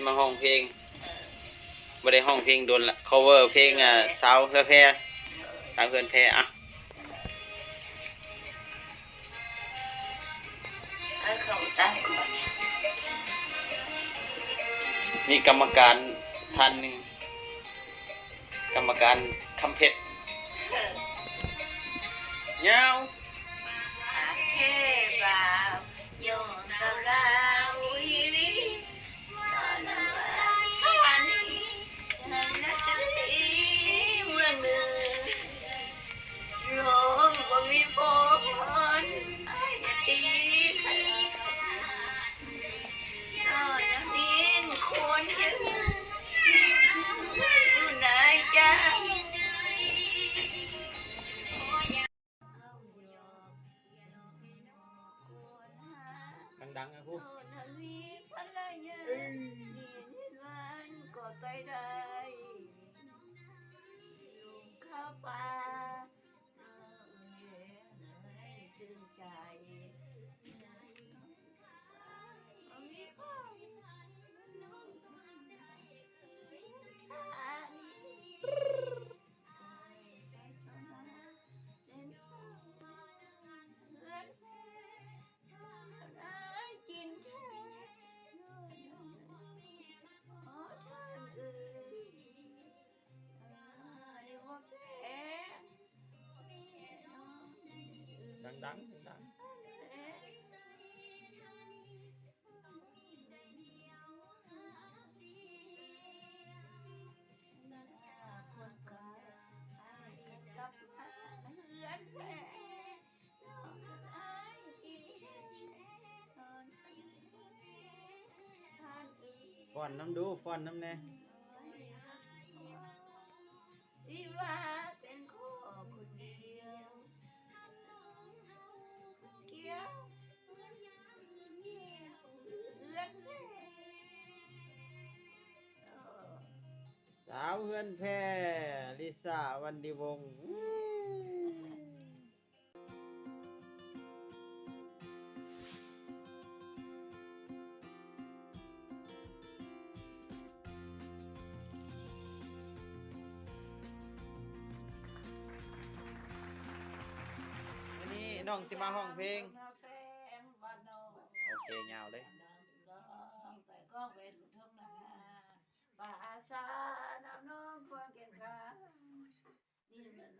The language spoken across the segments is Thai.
มาห้องเพลงบ่ได้ห้องเพลงโดนละ cover เพลงสาวเพื่อแพรสาวเพื่อนแพรอ่ะมีกรรมการท่านหนึ่งกรรมการคำเพชรเงาดังๆนะครูดังฟ้อนน้ำดูฟ้อนน้ำแน่สาวเพื่อนแพรลิซ่าวันดีวงน้องสิมาห้องเพลงโอเคยาวเลยภาษาน้ำน้องควงเก่งขานี่มัน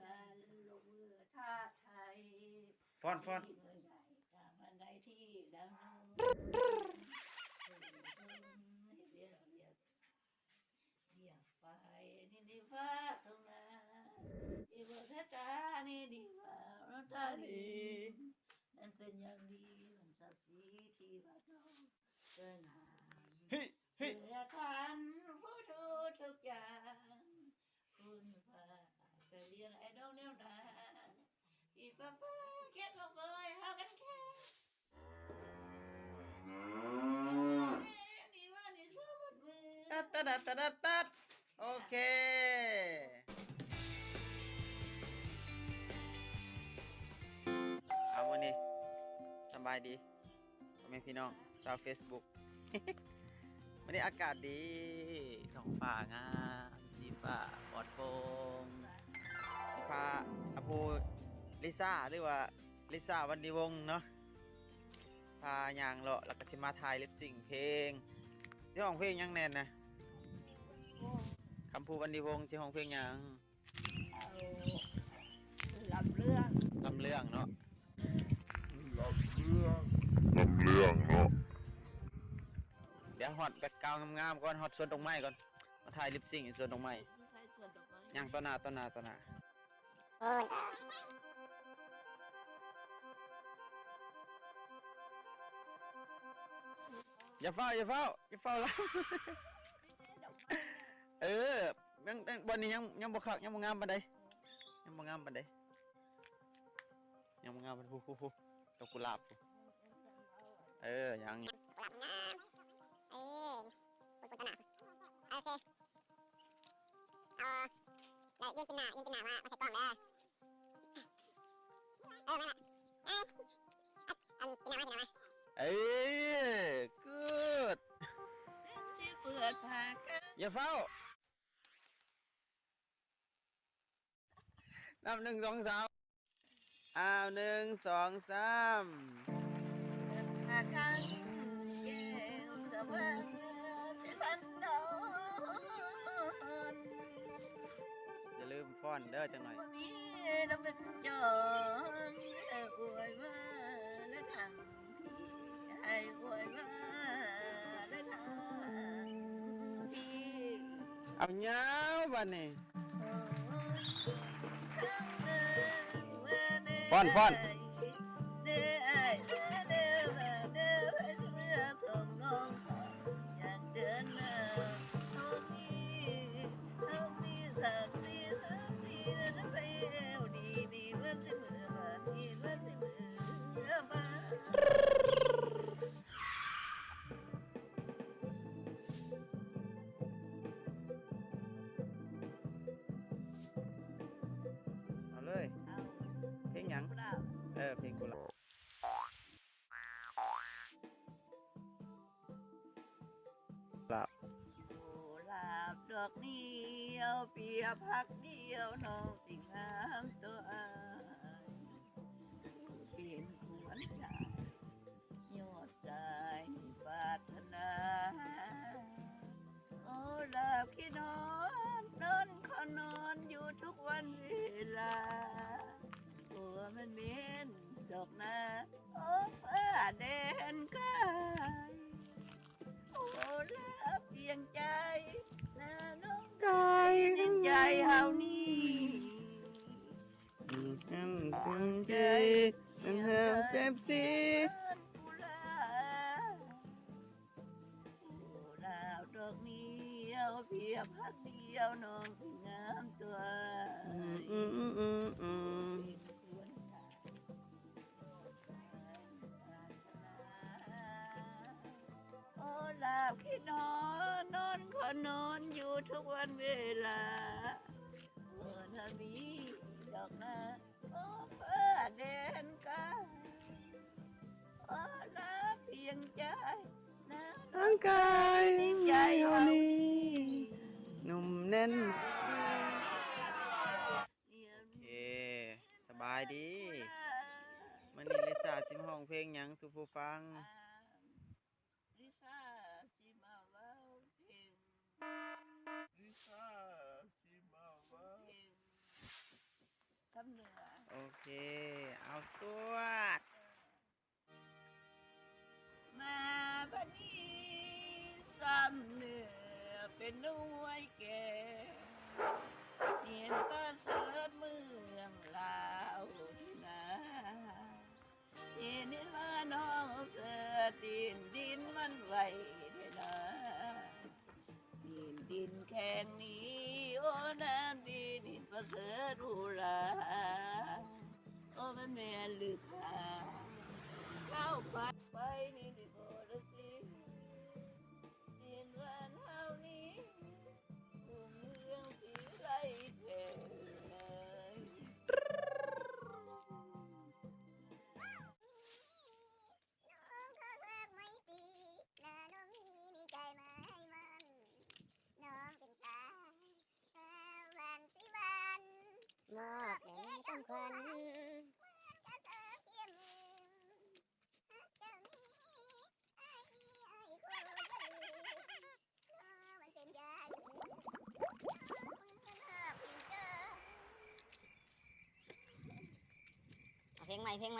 ลงมือท่าไทยฟอนมันใดที่ดังเรียกไปนี่ดีฟ้าตรงนั้นดีกว่าจ้านี่ดีกว่าตาดีนั่นเป็นอย่างดีมันสักสีที่ว่าเราเดินหาเพื่อทันผู้ดูทุกอย่างคุณพาไปเรียนไอ้ดอกแนวดาที่ป้าเขียนลงไปหากันแค่ตัดโอเคเอาวันนี้สบายดีพ่อแม่พี่น้องชาว Facebook วันนี้อากาศดีท้องฟ้างามสีฟ้าปลอดโปร่งพาอภูลิซ่าหรือว่าลิซ่าวันดีวงเนาะพายางเลาะแล้วก็สิมาถ่ายลิปซิงเพลงที่ห้องเพลงยังแน่นนะคำพูวันดีวงที่ห้องเพลงยังลำเรื่องเนาะเดี๋ยวฮอตแบ็คกราวด์งามๆก่อนฮอตส่วนตรงไม้ก่อนมาถ่ายลิปซิงส่วนตรงไม้ยังต้นหน้าอย่าเฝ้าแล้ววันนี้ยังบ่คักยังบ่งามปานใดยังบ่งามปานใดฮูดอกกุหลาบยังปุยตะหนาโอเคแล้วยิงเป็นหน้าว่าใส่กล้องเลยนั่นแหละกินหน้ามาgood ดพากัน อย่าเฝ้านับ1 2 3อ้าว1 2 3พากันแก้วสะบังสิทันดอน อย่าลืมฟ้อนเด้อจังหน่อย บ่มีน้ำเป็นจอนอวยมาและทางที่ให้อวยมาและทางที่ เอาเงาบัดนี้ฟ้อนฟ้อน เอาเลยเพลงหยังเพลงกุหลาบ ลาบดอกเดียวเปียพักเดียวน้องสิงามตัวอายเป็นขวัญใจยอดใจปรารถนาโอ้ลาบขี้นอนนอนขอนอนอยู่ทุกวันเวลาตัวมันเป็นดอกนาโอ้ฟ้าแดนกายโอ้ลาบเพียงใจนาน้องกายดินใจเฮานี่ถึงใจมันหาเจ็บสิ กุหลาบกุหลาบดอกนี้เอาเพียบพักเดียวน้องที่งามตัวโอ้ลาบขี้นอนนอนขอนอนอยู่ทุกวันเวลาเมื่อนามีดอกนาโอ้ฟ้าแดนกาโอ้ลาบเพียงใจนะ ร่างกาย ใจ เท่า เฮา นี้ นี้ หนุ่มแน่น เนี่ย โอเคสบายดีมันนี่ลิซ่าสิมาห้องเพลงหยังสู่ผู้ฟัง ลิซ่าสิมาเว้าเพลง ลิซ่าสิมาว่า เพลงคำเหนือ โอเคเอาสวด มาบัดนี้ซ้ำเหนือเป็นหน่วยแก่เนียนประเสริฐเมืองลาวที่นาเห็นว่าน้องเสือดินมันไหวเด้อนะดินแข็งนี้โอ้น้ำดินประเสริฐหูลาโอ้มันแม่นหรือขาเข้าไปนี่ดิโบดสิเห็นวันเฮานี้ผู้เมืองสีไรแท้เลย มอบแด่ต้องควันเพลงใหม่